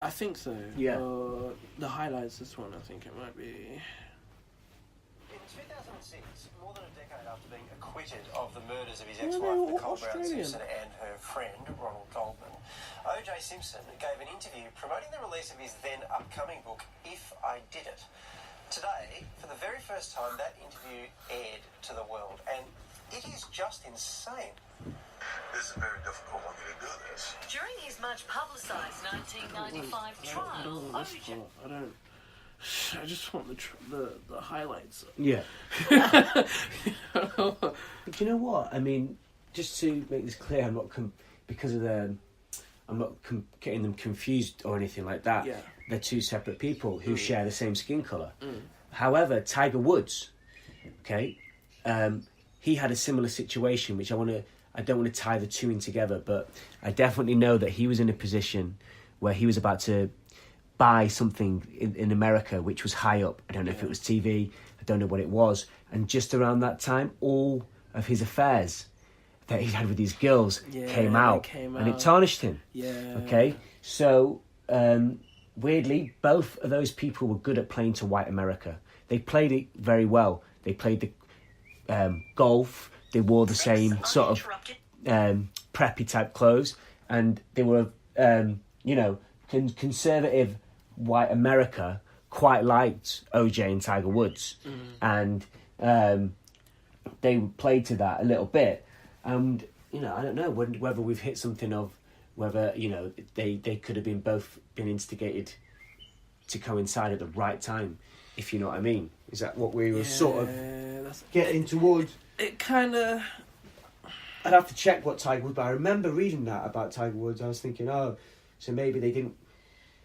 I think so. Yeah. The highlights, this one, I think it might be. In 2006, more than a decade after being acquitted of the murders of his ex-wife Nicole Brown Simpson and her friend Ronald Goldman, O.J. Simpson gave an interview promoting the release of his then upcoming book, If I Did It. Today, for the very first time, that interview aired to the world, and it is just insane. This is very difficult for me to do this. During his much publicised 1995 trial, O.J. I just want the highlights. Yeah. Do you know what? I mean, just to make this clear, I'm not getting them confused or anything like that. Yeah. They're two separate people who share the same skin colour. However, Tiger Woods, okay, he had a similar situation, which I don't want to tie the two in together, but I definitely know that he was in a position where he was about to buy something in America, which was high up. I don't know if it was TV, I don't know what it was. And just around that time, all of his affairs that he had with these girls came out, and it tarnished him. Yeah. Okay? So, weirdly, both of those people were good at playing to white America. They played it very well. They played the golf. They wore the same sort of preppy type clothes, and they were, conservative white America quite liked OJ and Tiger Woods, and they played to that a little bit. And I don't know whether we've hit something of whether they could have both been instigated to coincide at the right time, if you know what I mean. Is that what we were sort of getting towards? It kind of... I'd have to check what Tiger Woods, but I remember reading that about Tiger Woods. I was thinking, so maybe they didn't...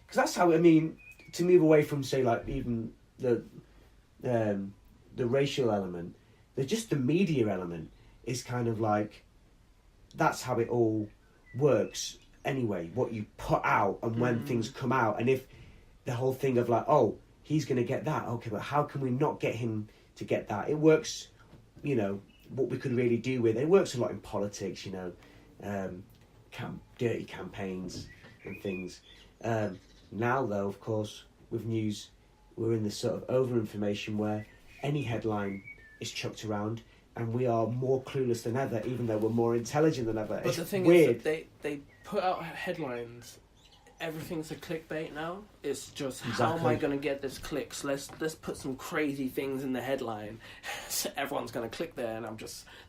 Because that's how, to move away from, say, like, even the racial element, just the media element is kind of like, that's how it all works anyway, what you put out and when things come out. And if the whole thing of like, he's going to get that, okay, but how can we not get him to get that? It works, what we could really do with it. It works a lot in politics, dirty campaigns and things. Now, though, of course, with news, we're in this sort of over-information where any headline is chucked around and we are more clueless than ever, even though we're more intelligent than ever. But it's the thing weird. is that they put out headlines. Everything's a clickbait now. It's just, how am I going to get this clicks? Let's put some crazy things in the headline. So everyone's going to click there, and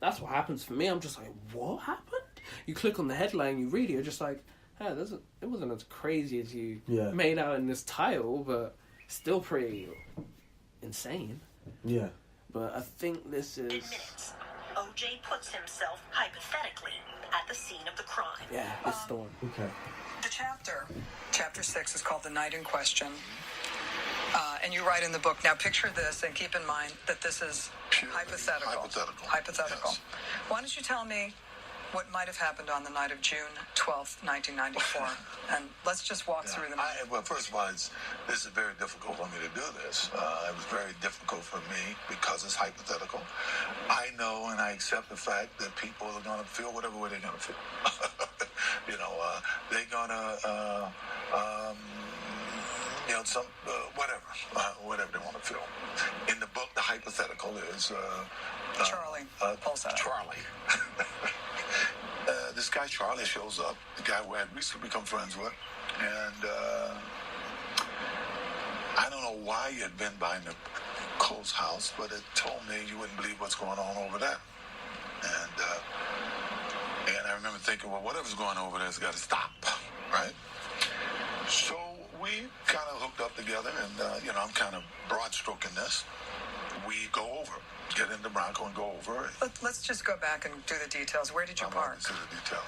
that's what happens for me. I'm just like, what happened? You click on the headline, you read it, you're just like, it wasn't as crazy as you made out in this title, but still pretty insane. Yeah. But I think this is... In minutes, O.J. puts himself, hypothetically, at the scene of the crime. Yeah, this is the one. Okay. The chapter 6 is called The Night in Question. And you write in the book, now picture this and keep in mind that this is hypothetical. Yes. Why don't you tell me what might have happened on the night of June 12th, 1994? And let's just walk through the night. Well, first of all, this is very difficult for me to do this. It was very difficult for me because it's hypothetical. I know and I accept the fact that people are going to feel whatever way they're going to feel. They're going to, whatever they want to feel. In the book, the hypothetical is... Charlie. Charlie. This guy Charlie shows up, the guy who I had recently become friends with, and I don't know why he had been by Nicole's house, but it told me you wouldn't believe what's going on over there. And I remember thinking, well, whatever's going on over there has got to stop, right? So we kind of hooked up together, and I'm kind of broad-stroking this. We go over. Get in the Bronco and go over. Let's just go back and do the details. Where did you park? This is the detail.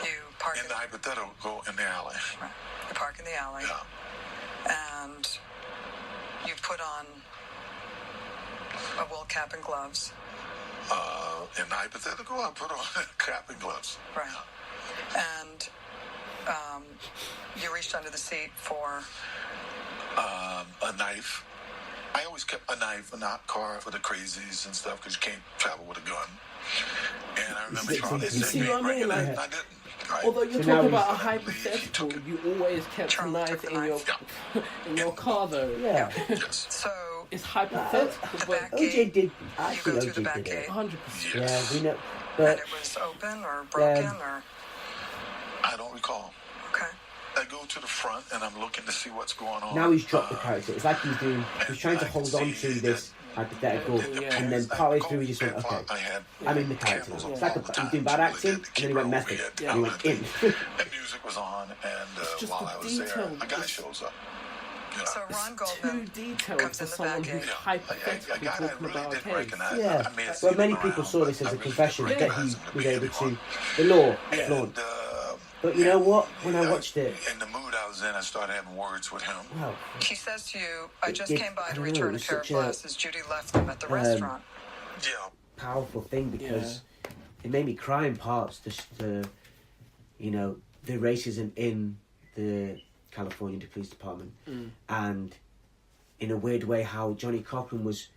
You park in the hypothetical in the alley. Right. You park in the alley. Yeah. And you put on a wool cap and gloves. In the hypothetical, I put on a cap and gloves. Right. And you reached under the seat for a knife. I always kept a knife in that car for the crazies and stuff because you can't travel with a gun. And I remember Charlie said, see what I mean? I didn't. Right. Although you're So now talking he's- about a hypothetical, you always kept a Charlie knife took the in your knife. in your car, though. Yeah. Yes. So It's hypothetical, the but back OJ gate, did. you Actually, go through the OJ back did gate, it. 100%. Yeah, we know. and But it was open or broken or I don't recall. okay. I go to the front and I'm looking to see what's going on. now he's dropped the character. It's like he's trying to hold on to this hypothetical, and then partway through he just went, okay, I'm in the character now. It's like he's doing bad acting, and then he went method, and he went in. And music was on, and just while the I was there, detail. a guy shows up. You know, So Ron Too Goldman detailed comes for in the someone back who's gate. a hypothetically guy I talking really about a didn't case. recognize. Yeah. I may have Well, seen many him people around, saw this but as I a really confession didn't that recognize he him to was be able anyone. to, the law, And, flaunt. But you know what? When I I- watched it, in the mood I was in, I started having words with him. wow, He says to you, I just It- came by I to don't know, return it a was pair of such a, glasses. Judy left them at the restaurant. Yeah. powerful thing because it made me cry in parts. The racism in the California Police Department, and in a weird way, how Johnny Cochran was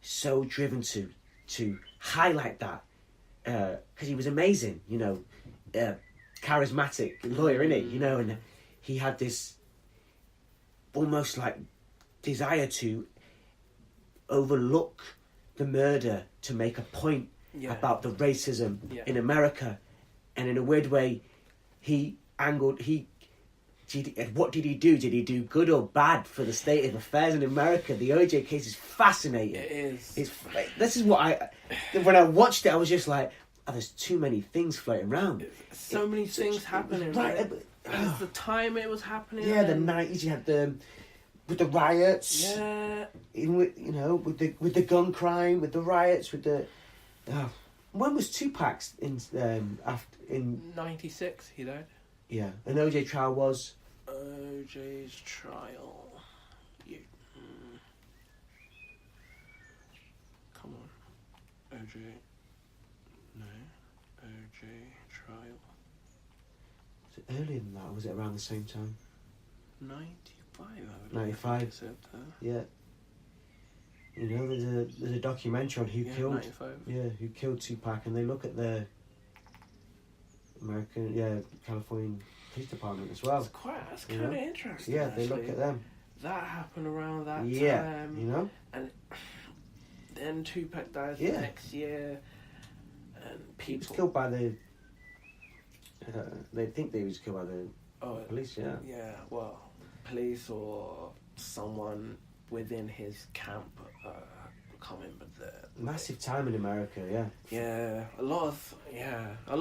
so driven to highlight that because he was amazing, charismatic lawyer, innit? And he had this almost like desire to overlook the murder to make a point about the racism in America, and in a weird way, what did he do? Did he do good or bad for the state of affairs in America? The OJ case is fascinating. It is. This is what when I watched it, I was just like, oh, there's too many things floating around. So many things happening. Right. And it's the time it was happening. Yeah, the and- 90s, you had with the riots. Yeah. Even with the gun crime, with the riots, with the. When was Tupac's in 96, he died. Yeah, an OJ trial was. OJ's trial. Come on. OJ. No. OJ trial. Was it earlier than that, or was it around the same time? 95, I would 95. have said. Yeah. There's a documentary on who killed. 95. Yeah, who killed Tupac, and they look at the California Police Department as well. That's kind of interesting. Yeah, they look actually. at them. That happened around that Yeah, time. And then Tupac dies the next year, and He was people. killed by the. They think they was killed by the police. Yeah. Yeah, well, police or someone within his camp. I can't remember the Massive time in America. Yeah. Yeah, a lot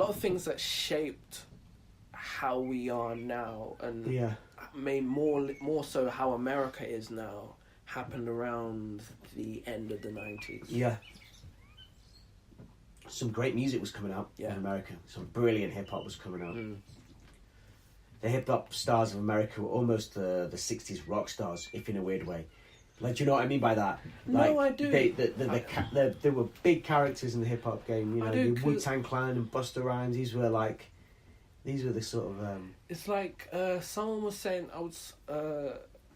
of things that shaped how we are now, and made more so how America is now, happened around the end of the 90s. Yeah. Some great music was coming out in America. Some brilliant hip hop was coming out. The hip hop stars of America were almost the 60s rock stars, if in a weird way. Like, do you know what I mean by that? Like, No, I do. There were big characters in the hip hop game. I do, the Wu-Tang Clan and Busta Rhymes. These were the sort of. It's like someone was saying.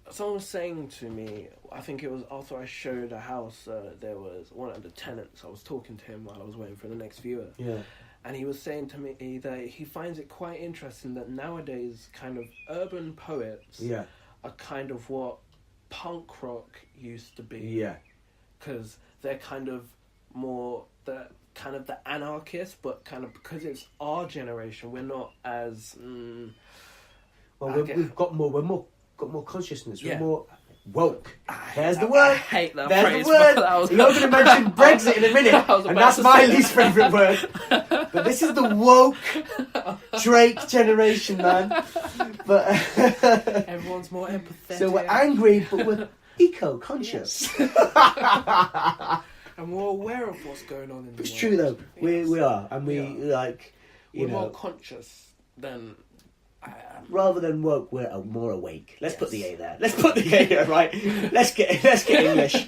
Someone was saying to me. I think it was after I showed a house. There was one of the tenants. I was talking to him while I was waiting for the next viewer. Yeah. And he was saying to me that he finds it quite interesting that nowadays, kind of urban poets are kind of what punk rock used to be. Yeah. Because they're kind of more the anarchists, but kind of because it's our generation, we're not as. We've got more consciousness. Yeah. We're more woke. There's the word. I hate that There's phrase. the word. But that was- You're going to mention Brexit in a minute, and that's my least favourite word. But this is the woke Drake generation, man. But everyone's more empathetic. so we're angry, but we're eco-conscious. And we're aware of what's going on in the world. It's true though. We are, and we like. We're more conscious than. Rather than woke, we're more awake. Let's put the A there. Let's put the A there, right? Let's get English.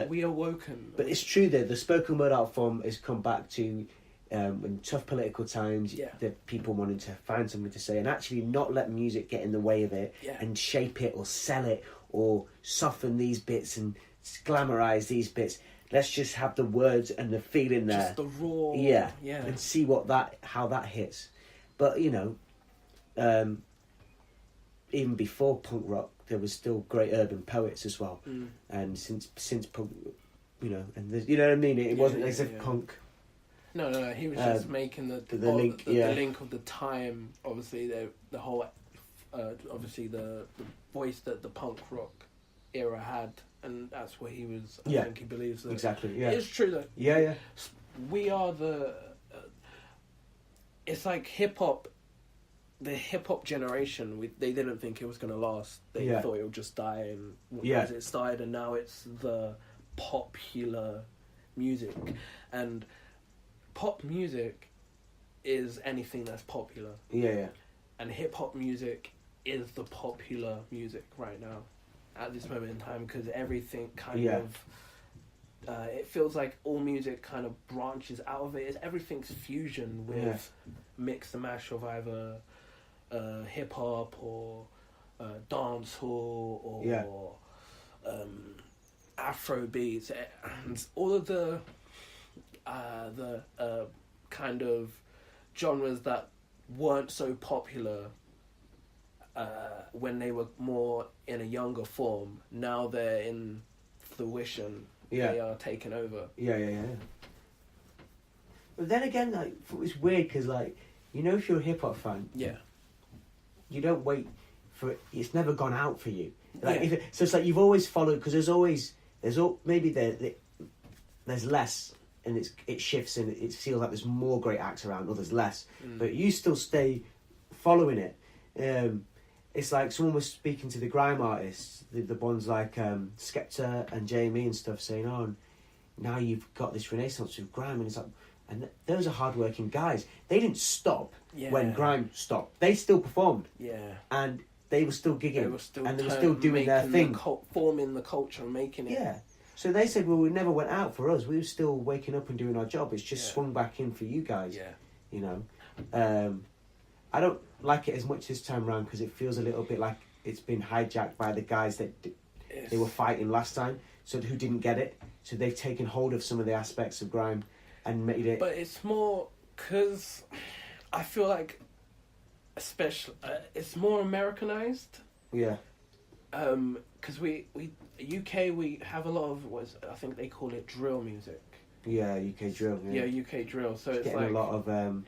We are woken. But it's true that the spoken word art form has come back to in tough political times. The people wanting to find something to say and actually not let music get in the way of it and shape it or sell it or soften these bits and glamorize these bits. Let's just have the words and the feeling there. Just the raw. Yeah. And see how that hits. But even before punk rock, there was still great urban poets as well. And since punk, and you know what I mean. It wasn't as if punk. No, he was just making the link, the link of the time. Obviously, the whole, obviously the voice that the punk rock era had, and that's what he was. I think he believes that exactly. Yeah, it's true though. Yeah. We are the. It's like hip hop. The hip hop generation, they didn't think it was going to last. They thought it would just die, and as it started, and now it's the popular music, and pop music is anything that's popular. Yeah. And hip hop music is the popular music right now, at this moment in time, because everything kind of. It feels like all music kind of branches out of it. Everything's fusion with mix and mash of either. Hip hop or dancehall or Afro beats, and all of the kind of genres that weren't so popular when they were more in a younger form. Now they're in fruition. They are taken over. Yeah. But then again, like, it's weird because, like, if you're a hip hop fan, you don't wait for it. It's never gone out for you. Like, so it's like you've always followed, because there's less, and it shifts, and it feels like there's more great acts around, or there's less, but you still stay following it. It's like someone was speaking to the grime artists, the ones like Skepta and Jamie and stuff, saying, "Oh, now you've got this renaissance with grime," and it's like. And those are hard-working guys. They didn't stop when grime stopped. They still performed. Yeah. And they were still gigging. They were still doing their thing. Forming the culture, making it. Yeah. So they said, well, we never went out for us. We were still waking up and doing our job. It's just swung back in for you guys. Yeah. I don't like it as much this time around because it feels a little bit like it's been hijacked by the guys that they were fighting last time, so who didn't get it. So they've taken hold of some of the aspects of grime and made it. But it's more because I feel like, especially, it's more Americanized. Yeah. Because we UK, we have a lot of I think they call it drill music. Yeah, UK drill. Yeah, UK drill. So it's getting like a lot of.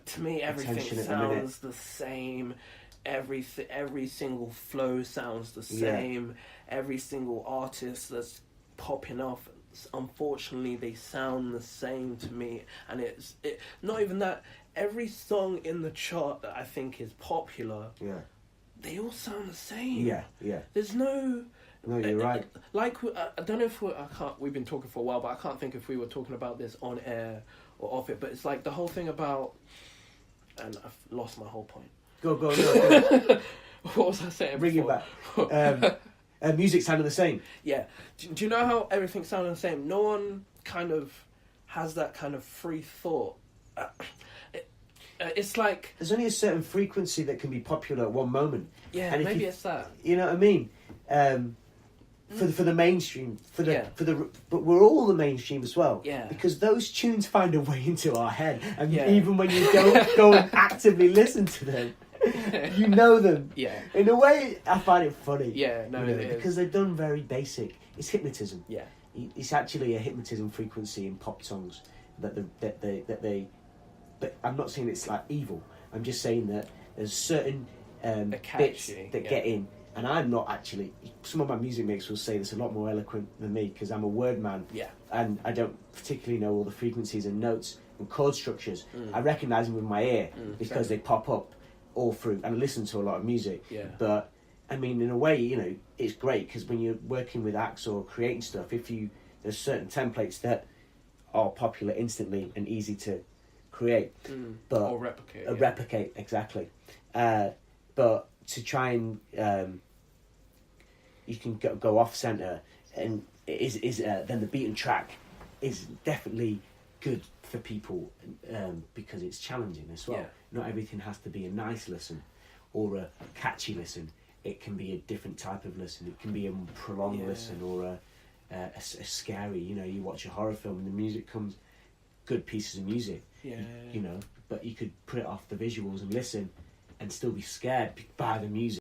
To me, everything sounds the same. Every single flow sounds the same. Yeah. Every single artist that's popping off, unfortunately, they sound the same to me. And it's not even that. Every song in the chart that I think is popular, they all sound the same. Yeah. There's no. No, you're right. Like I don't know if we've been talking for a while, but I can't think if we were talking about this on air or off it. But it's like the whole thing about, and I've lost my whole point. Go. What was I saying? Bring it back. Music sounded the same. Yeah. Do you know how everything sounded the same? No one kind of has that kind of free thought. It's like there's only a certain frequency that can be popular at one moment. Yeah, and maybe it's that. You know what I mean? For the mainstream, but we're all the mainstream as well. Yeah. Because those tunes find a way into our head, and even when you don't go and actively listen to them, you know them. Yeah. In a way, I find it funny. Yeah, no, it is. Because they're done very basic. It's hypnotism. Yeah. It's actually a hypnotism frequency in pop songs that they. But I'm not saying it's like evil. I'm just saying that there's certain bits that get in. And I'm not actually. Some of my music mates will say this a lot more eloquent than me because I'm a word man. Yeah. And I don't particularly know all the frequencies and notes and chord structures. I recognise them with my ear because they pop up all through. And I listen to a lot of music. Yeah. But I mean, in a way, it's great because when you're working with acts or creating stuff, there's certain templates that are popular instantly and easy to create, or replicate. Replicate exactly. But to try and you can go off center, and then the beaten track is definitely good for people because it's challenging as well. Yeah. Not everything has to be a nice listen or a catchy listen. It can be a different type of listen. It can be a prolonged listen or a scary. You watch a horror film and the music comes. good pieces of music. Yeah. You know, but you could put it off the visuals and listen and still be scared by the music.